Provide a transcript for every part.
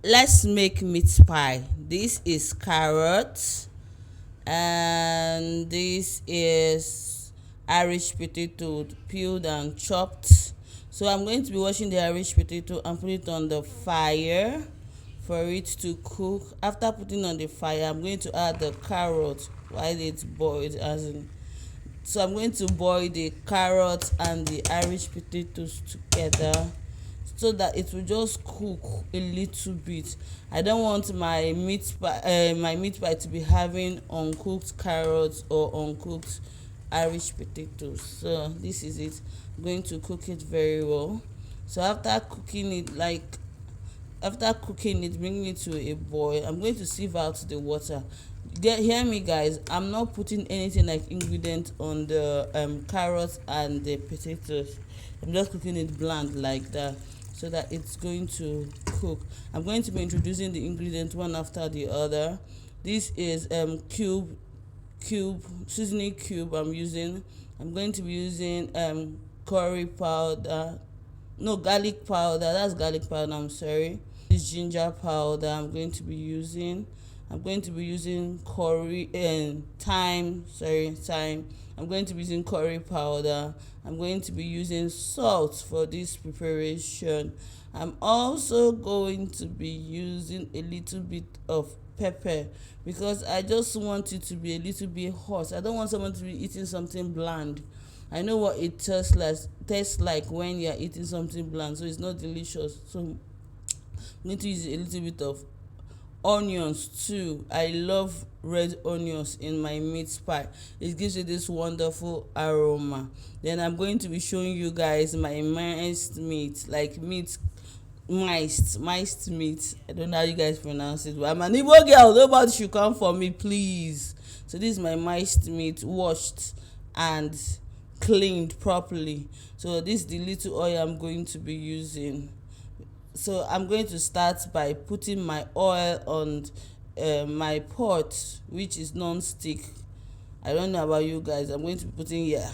let's make meat pie. This is carrot, and this is Irish potato peeled and chopped. So I'm going to be washing the Irish potato and put it on the fire for it to cook. After putting on the fire, I'm going to add the carrot while it's boiled, as in, so I'm going to boil the carrots and the Irish potatoes together so that it will just cook a little bit. I don't want my meat pie to be having uncooked carrots or uncooked Irish potatoes. So this is it. I'm going to cook it very well. So after cooking it, bringing it to a boil, I'm going to sieve out the water. Hear me, guys, I'm not putting anything like ingredient on the carrots and the potatoes. I'm just cooking it bland like that so that it's going to cook. I'm going to be introducing the ingredients one after the other. This is cube seasoning cube I'm using. I'm going to be using curry powder, no, garlic powder. That's garlic powder, I'm sorry. This ginger powder I'm going to be using. I'm going to be using curry and thyme. I'm going to be using curry powder. I'm going to be using salt for this preparation. I'm also going to be using a little bit of pepper because I just want it to be a little bit hot. I don't want someone to be eating something bland. I know what it tastes like when you're eating something bland, so it's not delicious. So I'm going to use a little bit of onions too. I love red onions in my meat pie. It gives you this wonderful aroma. Then I'm going to be showing you guys my minced meat, like miced meat. I don't know how you guys pronounce it, but I'm an Igbo girl. Nobody should come for me, please. So this is my miced meat, washed and cleaned properly. So this is the little oil I'm going to be using. So I'm going to start by putting my oil on my pot, which is non-stick. I don't know about you guys. I'm going to be putting, yeah,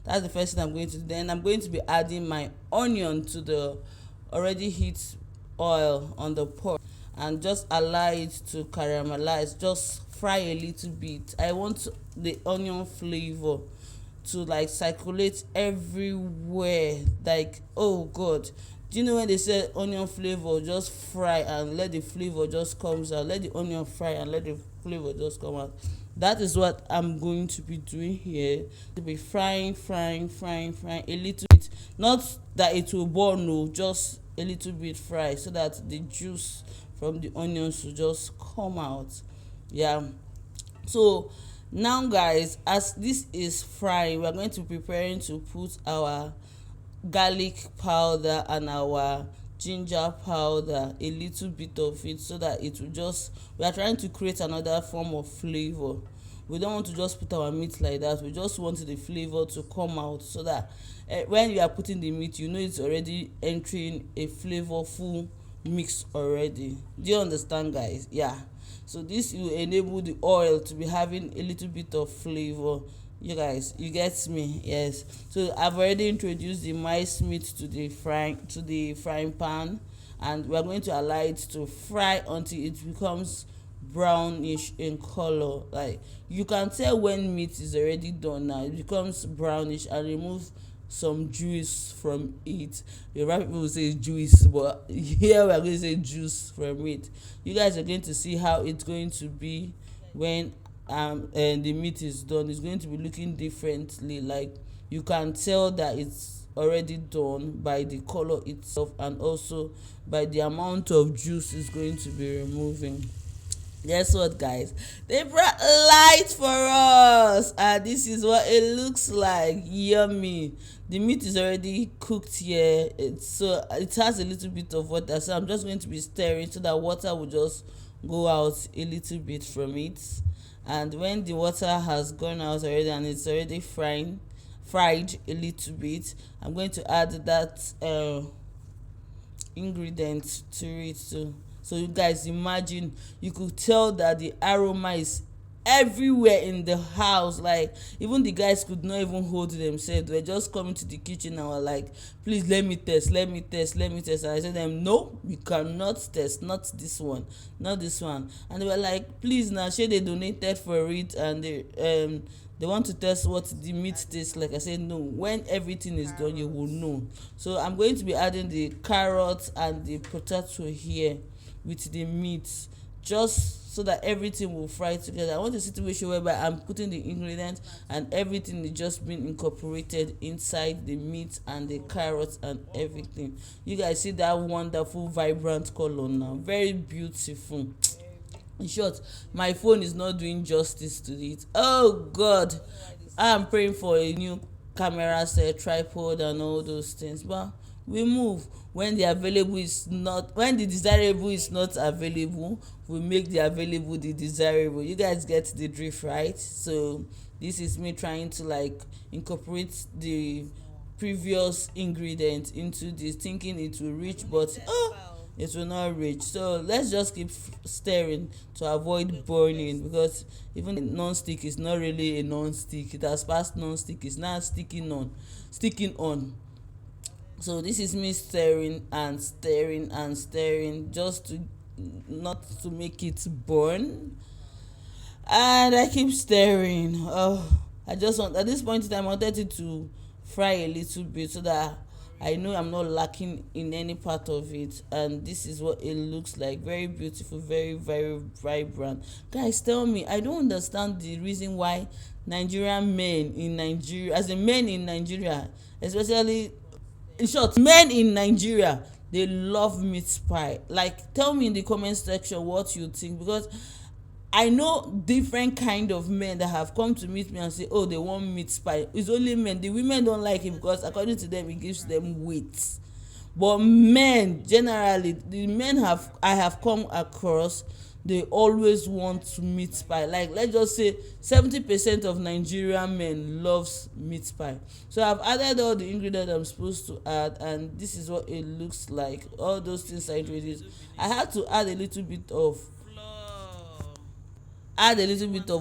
that's the first thing I'm going to do. Then I'm going to be adding my onion to the already heat oil on the pot and just allow it to caramelize. Just fry a little bit. I want the onion flavor to like circulate everywhere. Like, oh god, do you know when they say onion flavor, just fry and let the flavor just comes out. Let the onion fry and let the flavor just come out. That is what I'm going to be doing here. To be frying a little bit. Not that it will burn, no, just a little bit fry so that the juice from the onions will just come out. Yeah. So now, guys, as this is frying, we're going to be preparing to put our garlic powder and our ginger powder, a little bit of it, so that it will just, we are trying to create another form of flavor. We don't want to just put our meat like that. We just want the flavor to come out so that when you are putting the meat, you know it's already entering a flavorful mix already. Do you understand, guys? Yeah. So this will enable the oil to be having a little bit of flavor. You guys, you get me? Yes. So I've already introduced the minced meat to the frying pan, and we're going to allow it to fry until it becomes brownish in color. Like, you can tell when meat is already done now. It becomes brownish and remove some juice from it. The right people will say juice, but here we are going to say juice from it. You guys are going to see how it's going to be when and the meat is done. It's going to be looking differently. Like, you can tell that it's already done by the color itself and also by the amount of juice it's going to be removing. Guess what, guys? They brought light for us, and this is what it looks like. Yummy. The meat is already cooked here. So it has a little bit of water, so I'm just going to be stirring so that water will just go out a little bit from it. And when the water has gone out already and it's already fried a little bit, I'm going to add that ingredient to it too. So you guys imagine, you could tell that the aroma is everywhere in the house. Like even the guys could not even hold themselves. They were just coming to the kitchen and were like, please let me test, let me test, let me test. And I said them, no, you cannot test, not this one, not this one. And they were like, please now, shey they donated for it, and they want to test what the meat tastes like. I said no, when everything is done you will know. So I'm going to be adding the carrots and the potato here with the meat, just so that everything will fry together. I want a situation whereby I'm putting the ingredients and everything is just being incorporated inside the meat and the carrots and everything. You guys see that wonderful vibrant color now, very beautiful. In short, my phone is not doing justice to it. Oh God, I'm praying for a new camera set, tripod and all those things, but we move. When the available is not, when the desirable is not available, we make the available the desirable. You guys get the drift, right? So this is me trying to like incorporate the previous ingredient into this, thinking it will reach, but it will not reach. So let's just keep stirring to avoid burning, because even non-stick is not really a non-stick. It has passed non-stick, it's now sticking on. So this is me stirring and stirring and stirring, just to not to make it burn. And I keep stirring. I just want, at this point in time, I wanted it to fry a little bit so that I know I'm not lacking in any part of it. And this is what it looks like. Very beautiful, very, very vibrant. Guys, tell me, I don't understand the reason why Nigerian men in Nigeria, as in men in Nigeria, especially, in short, men in Nigeria, they love meat pie. Like, tell me in the comment section what you think, because I know different kind of men that have come to meet me and say, oh, they want meat pie. It's only men. The women don't like it because according to them, it gives them weight. But men, generally, the men I have come across, they always want meat pie. Like, let's just say 70% of Nigerian men loves meat pie. So I've added all the ingredients I'm supposed to add, and this is what it looks like. All those things I introduced. I had to add a little bit of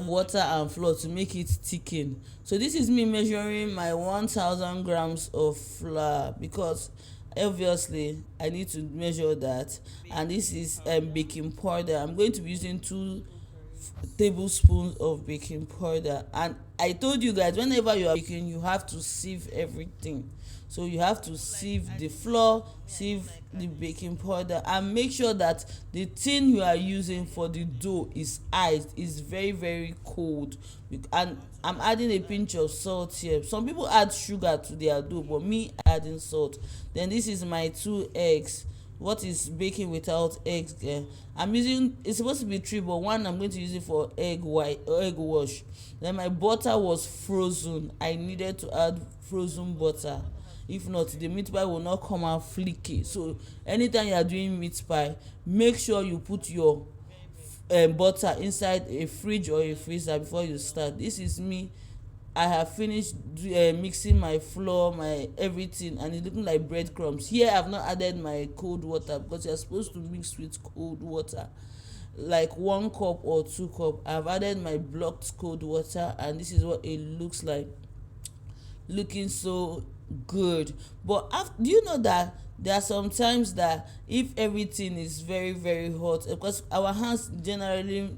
water and flour to make it thicken. So this is me measuring my 1000 grams of flour, because obviously I need to measure that. And this is baking powder. I'm going to be using 2 tablespoons of baking powder. And I told you guys, whenever you are baking, you have to sieve everything. So you have to sieve the flour, sieve the baking powder, and make sure that the tin you are using for the dough is iced, is very, very cold. And I'm adding a pinch of salt here. Some people add sugar to their dough, but me adding salt. Then this is my 2 eggs. What is baking without eggs? I'm using, it's supposed to be 3, but 1 I'm going to use it for egg white or egg wash. Then my butter was frozen. I needed to add frozen butter. If not, the meat pie will not come out flaky. So anytime you are doing meat pie, make sure you put your butter inside a fridge or a freezer before you start. This is me. I have finished mixing my flour, my everything, and it's looking like breadcrumbs. Here I've not added my cold water, because you're supposed to mix with cold water, like 1 cup or 2 cup. I've added my blocked cold water, and this is what it looks like, looking so good. But do you know that there are some times that if everything is very, very hot, because our hands generally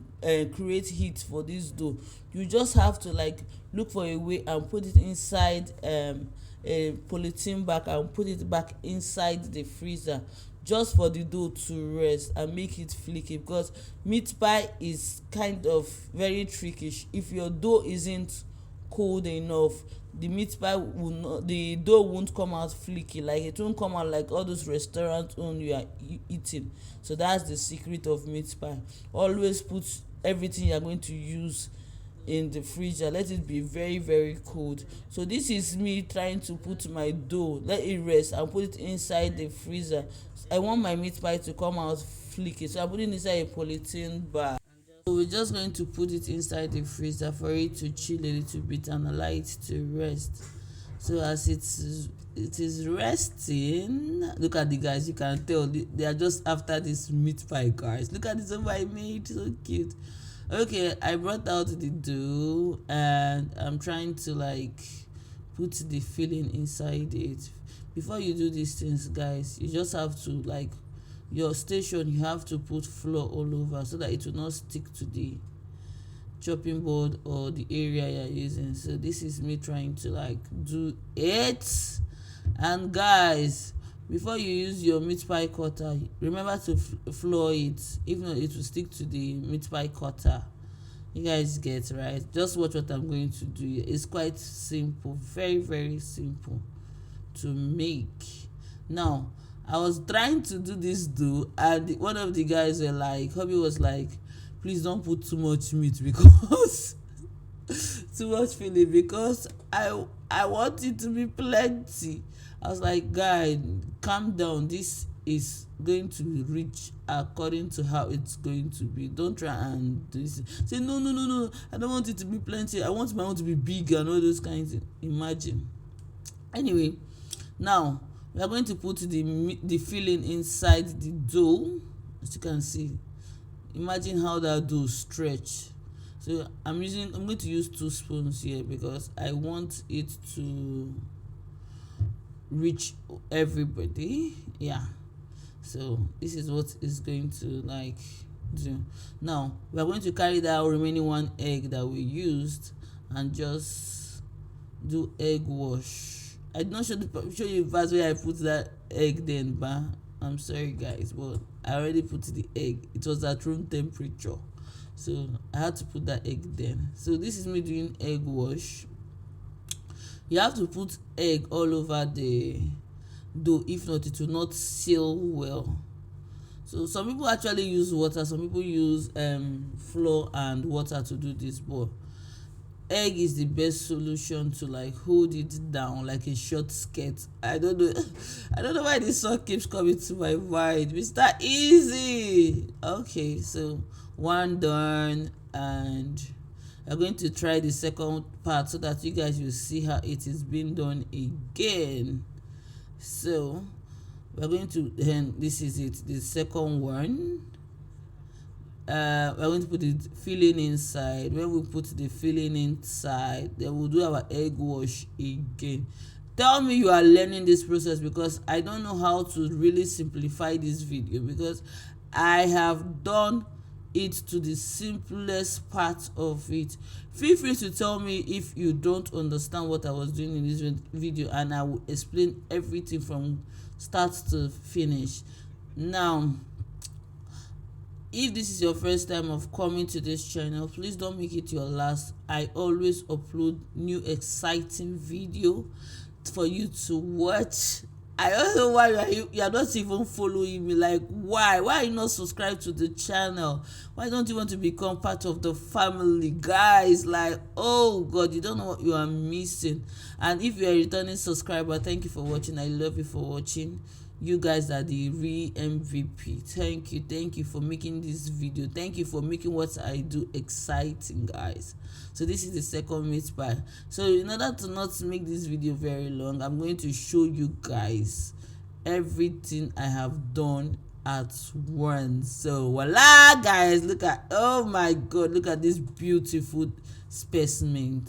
create heat for this dough, you just have to like look for a way and put it inside a polythene bag and put it back inside the freezer, just for the dough to rest and make it flaky. Because meat pie is kind of very trickish. If your dough isn't cold enough, the meat pie will not, the dough won't come out flaky. Like, it won't come out like all those restaurant own you are eating. So that's the secret of meat pie. Always put everything you are going to use in the freezer, let it be very, very cold. So this is me trying to put my dough, let it rest and put it inside the freezer. I want my meat pie to come out flaky, so I'm putting it inside a polythene bag. So we're just going to put it inside the freezer for it to chill a little bit and allow it to rest. So as it is resting, look at the guys, you can tell they are just after this meat pie, guys. Look at this one I made, so cute. Okay, I brought out the dough and I'm trying to like put the filling inside it. Before you do these things, guys, you just have to like your station, you have to put flour all over so that it will not stick to the chopping board or the area you're using. So this is me trying to like do it. And guys, before you use your meat pie cutter, remember to flour it. If not, it will stick to the meat pie cutter. You guys get right. Just watch what I'm going to do. It's quite simple, very very simple to make. Now I was trying to do this dough and one of the guys were like, hubby was like, please don't put too much meat because too much filling, because I want it to be plenty. I was like, guy, calm down, this is going to reach according to how it's going to be. Don't try and do this. Say no, I don't want it to be plenty, I want my own to be big and all those kinds of, imagine. Anyway, now we are going to put the filling inside the dough. As you can see, imagine how that dough stretch. So I'm going to use 2 spoons here because I want it to reach everybody. Yeah, so this is what is going to like do. Now we are going to carry that remaining 1 egg that we used and just do egg wash. I did not show you the part where I put that egg then, but I'm sorry guys, but I already put the egg. It was at room temperature, so I had to put that egg then. So this is me doing egg wash. You have to put egg all over the dough, if not it will not seal well. So some people actually use water, some people use flour and water to do this, but egg is the best solution to like hold it down like a short skirt. I don't know why this song keeps coming to my mind. Mr. Easy. Okay, so 1 done, and we're going to try the second part so that you guys will see how it is being done again. So we're going to, then this is it, the second one. We're going to put the filling inside. When we put the filling inside, then we'll do our egg wash again. Tell me you are learning this process, because I don't know how to really simplify this video, because I have done it to the simplest part of it. Feel free to tell me if you don't understand what I was doing in this video, and I will explain everything from start to finish. Now, if this is your first time of coming to this channel, please don't make it your last. I always upload new exciting video for you to watch. I don't know why you are not even following me. Like, why are you not subscribed to the channel? Why don't you want to become part of the family, guys? Like, oh god, you don't know what you are missing. And if you are a returning subscriber, thank you for watching. I love you for watching. You guys are the real MVP. Thank you for making this video. Thank you for making what I do exciting, guys. So this is the second meat pie. So in order to not make this video very long, I'm going to show you guys everything I have done at once. So voila, guys, look at, oh my god, look at this beautiful specimen,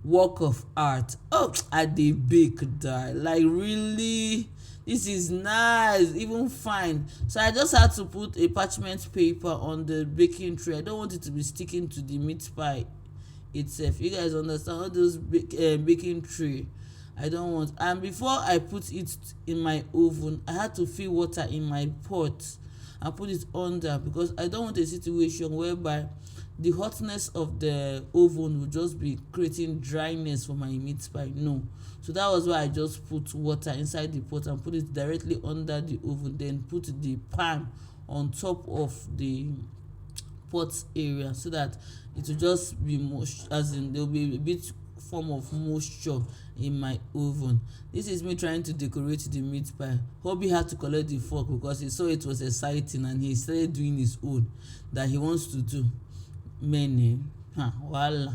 work of art. Oh, I did bake that, like, really, this is nice, even fine. So I just had to put a parchment paper on the baking tray. I don't want it to be sticking to the meat pie itself. You guys understand, all those baking tray I don't want. And before I put it in my oven, I had to fill water in my pot and put it under, because I don't want a situation whereby the hotness of the oven will just be creating dryness for my meat pie. No. So that was why I just put water inside the pot and put it directly under the oven, then put the pan on top of the pot area, so that it will just be moist, as in there will be a bit form of moisture in my oven. This is me trying to decorate the meat pie. Hobby had to collect the fork because he saw it was exciting and he started doing his own that he wants to do. Many voila.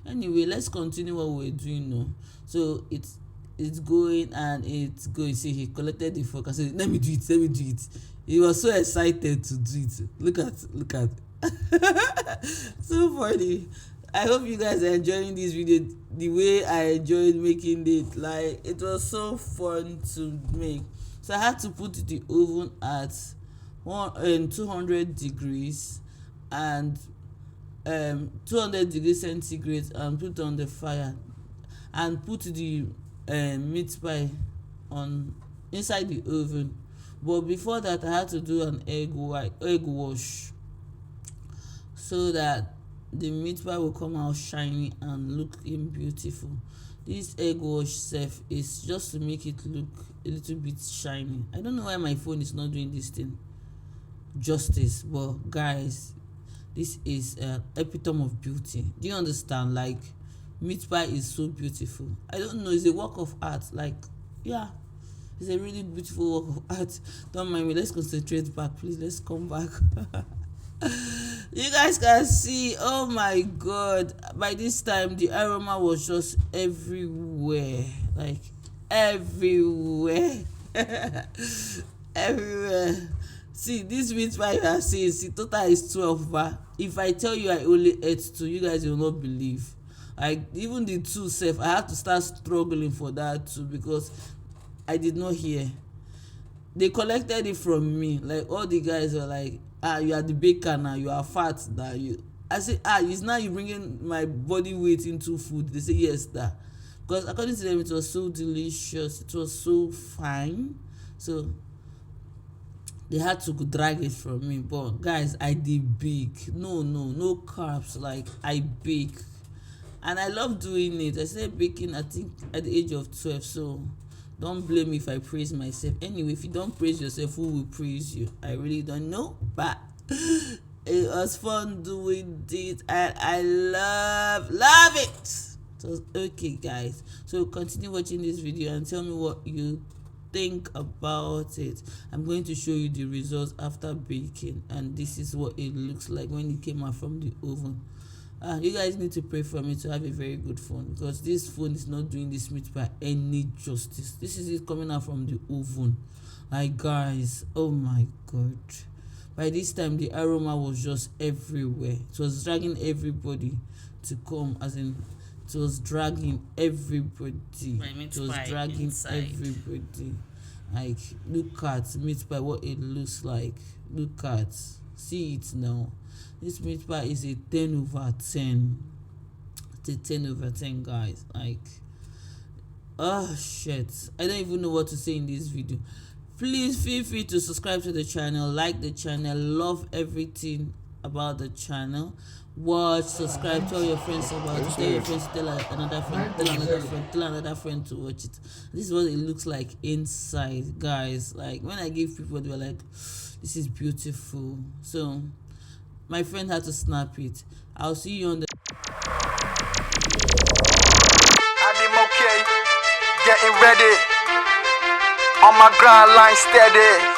Anyway, let's continue what we're doing now. So it's going and it's going. See, he collected the fork and said, let me do it. He was so excited to do it. Look at So funny. I hope you guys are enjoying this video the way I enjoyed making it. Like, it was so fun to make. So I had to put the oven at 200 degrees and 200 degrees centigrade, and put on the fire and put the meat pie on inside the oven. But before that, I had to do an egg wash, so that the meat pie will come out shiny and looking beautiful. This egg wash self is just to make it look a little bit shiny. I don't know why my phone is not doing this thing justice, but guys, this is an epitome of beauty. Do you understand? Like, meat pie is so beautiful. I don't know, it's a work of art. Like, yeah, it's a really beautiful work of art. Don't mind me, let's concentrate back, please. Let's come back. You guys can see, oh my god, by this time the aroma was just everywhere, like everywhere. Everywhere. See, this meat pie you are seeing, see, total is 12, but if I tell you I only ate 2, you guys will not believe. Like, even the 2 self, I had to start struggling for that too, because I did not hear. They collected it from me. Like, all the guys were like, you are the baker now, you are fat now. I say, it's now you bringing my body weight into food. They say, yes, that. Because according to them, it was so delicious, it was so fine. So they had to drag it from me. But guys, I did bake. No carbs. Like, I bake. And I love doing it. I started baking, I think, at the age of 12. So don't blame me if I praise myself. Anyway, if you don't praise yourself, who will praise you? I really don't know, but it was fun doing it, and I love it. So okay, guys, so continue watching this video and tell me what you think about it. I'm going to show you the results after baking, and this is what it looks like when it came out from the oven. You guys need to pray for me to have a very good phone, because this phone is not doing this meat pie any justice. This is it coming out from the oven. Like, guys, oh my god, by this time the aroma was just everywhere. It was dragging everybody to come, as in it was dragging everybody. It was dragging inside. Everybody. Like, look at meat pie, what it looks like. Look at, see it now. This meat pie is a 10/10. It's a 10/10, guys. Like, oh shit, I don't even know what to say in this video. Please feel free to subscribe to the channel, like the channel, love everything about the channel. Watch, subscribe, tell your friends about it, tell your friends, tell another friend, tell another friend to watch it. This is what it looks like inside, guys. Like, when I give people, they were like, this is beautiful. So my friend had to snap it. I'll see you on the I'm okay, getting ready, on my grind line steady.